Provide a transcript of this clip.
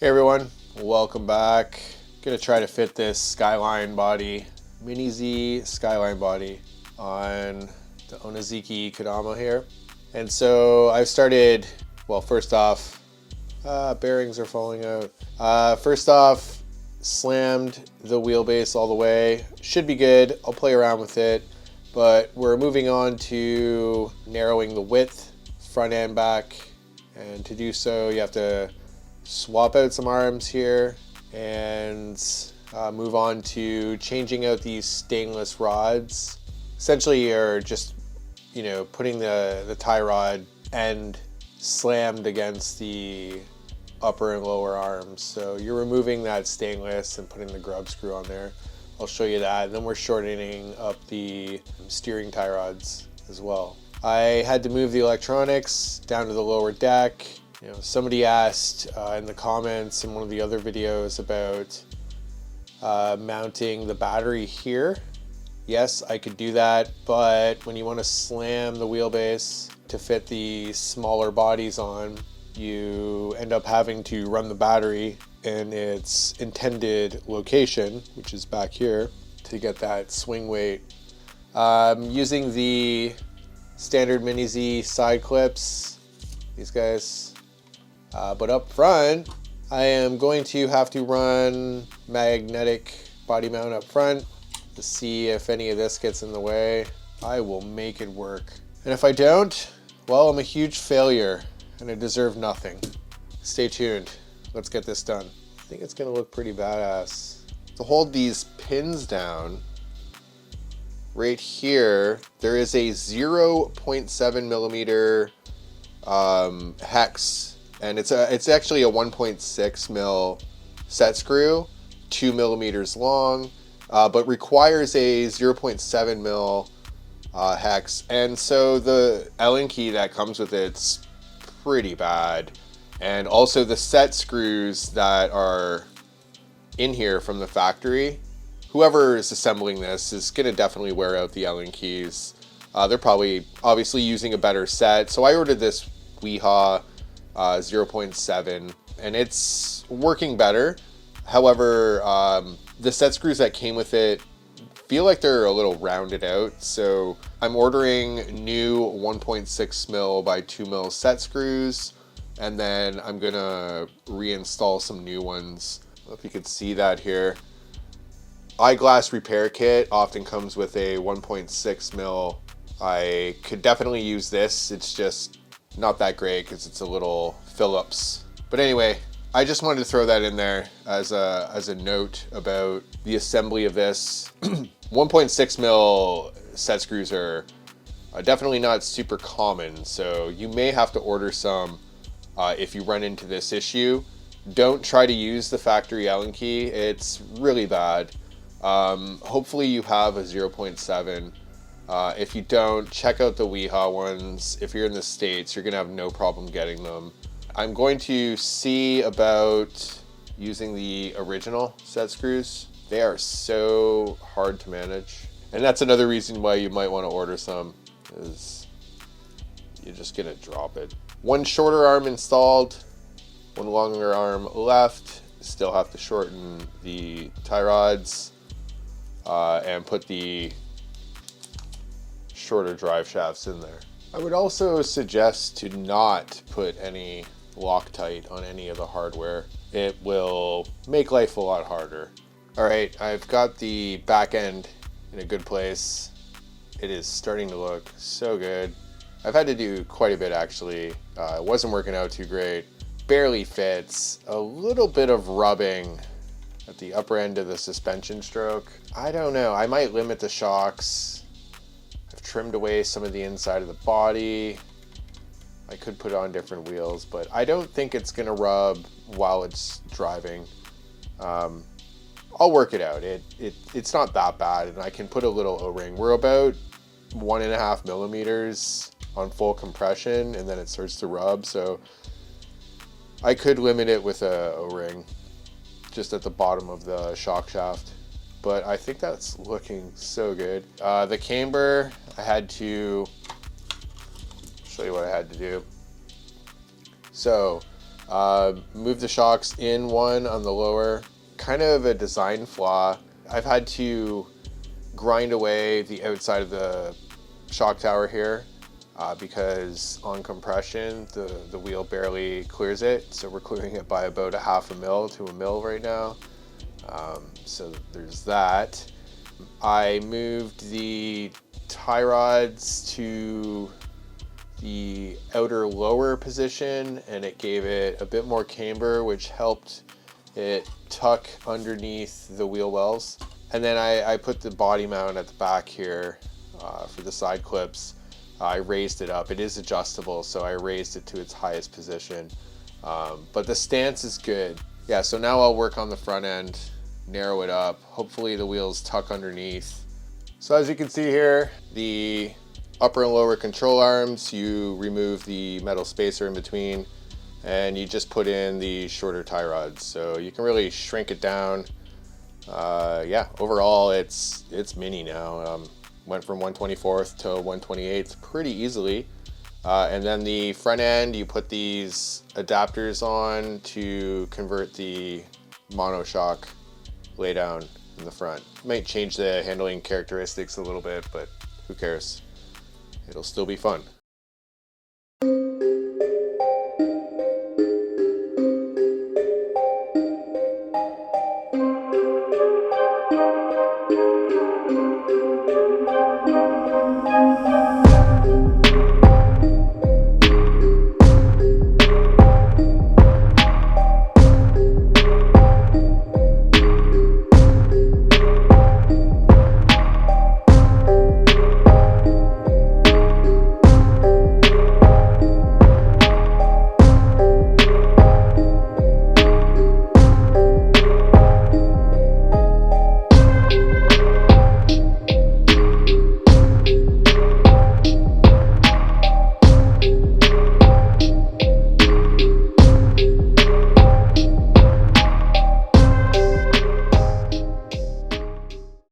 Hey everyone, welcome back. Gonna try to fit this Skyline body, Mini Z Skyline body on the Onisiki Kodama here. And so I've started, well, first off, bearings are falling out. First off, slammed the wheelbase all the way. Should be good, I'll play around with it. But we're moving on to narrowing the width, front and back. And to do so, you have to swap out some arms here and move on to changing out these stainless rods. Essentially, you're just, putting the tie rod end slammed against the upper and lower arms. So you're removing that stainless and putting the grub screw on there. I'll show you that. And then we're shortening up the steering tie rods as well. I had to move the electronics down to the lower deck. Somebody asked in the comments in one of the other videos about mounting the battery here. Yes, I could do that, but when you want to slam the wheelbase to fit the smaller bodies on, you end up having to run the battery in its intended location, which is back here, to get that swing weight. Using the standard Mini Z side clips, these guys. But up front, I am going to have to run magnetic body mount up front to see if any of this gets in the way. I will make it work. And if I don't, well, I'm a huge failure and I deserve nothing. Stay tuned. Let's get this done. I think it's gonna look pretty badass. To hold these pins down, right here, there is a 0.7 millimeter hex. And it's actually a 1.6 mil set screw, 2 millimeters long, but requires a 0.7 mil hex. And so the Allen key that comes with it's pretty bad. And also the set screws that are in here from the factory, whoever is assembling this is gonna definitely wear out the Allen keys. They're probably obviously using a better set. So I ordered this Weehaw 0.7 and it's working better. However, the set screws that came with it feel like they're a little rounded out. So I'm ordering new 1.6 mil by 2 mil set screws, and then I'm gonna reinstall some new ones. I don't know if you can see that here. Eyeglass repair kit often comes with a 1.6 mil. I could definitely use this. It's just not that great because it's a little Phillips. But anyway, I just wanted to throw that in there as a note about the assembly of this. 1.6 mil set screws are definitely not super common, so you may have to order some if you run into this issue. Don't try to use the factory Allen key. It's really bad. Hopefully you have a 0.7. If you don't, check out the Weehaw ones. If you're in the States, you're gonna have no problem getting them. I'm going to see about using the original set screws. They are so hard to manage. And that's another reason why you might want to order some, is you're just gonna drop it. One shorter arm installed, one longer arm left. Still have to shorten the tie rods and put the shorter drive shafts in there. I would also suggest to not put any Loctite on any of the hardware. It will make life a lot harder. All right, I've got the back end in a good place. It is starting to look so good. I've had to do quite a bit actually. It wasn't working out too great. Barely fits. A little bit of rubbing at the upper end of the suspension stroke. I don't know, I might limit the shocks. I've trimmed away some of the inside of the body. I could put on different wheels, but I don't think it's gonna rub while it's driving. I'll work it out. It's not that bad, and I can put a little O-ring. We're about 1.5 millimeters on full compression, and then it starts to rub, so I could limit it with a O-ring just at the bottom of the shock shaft. But I think that's looking so good. The camber, I had to show you what I had to do. So Move the shocks in one on the lower. Kind of a design flaw. I've had to grind away the outside of the shock tower here because on compression the wheel barely clears it, so we're clearing it by about 1/2 mil to 1 mil right now. So there's that. I moved the tie rods to the outer lower position and it gave it a bit more camber, which helped it tuck underneath the wheel wells. And then I put the body mount at the back here for the side clips. I raised it up. It is adjustable, so I raised it to its highest position. But the stance is good. Yeah, so now I'll work on the front end, narrow it up. Hopefully the wheels tuck underneath. So as you can see here, the upper and lower control arms, you remove the metal spacer in between and you just put in the shorter tie rods. So you can really shrink it down. Yeah, overall it's mini now. Went from 1/24 to 1/28 pretty easily. And then the front end, you put these adapters on to convert the monoshock laydown in the front. Might change the handling characteristics a little bit, but who cares? It'll still be fun.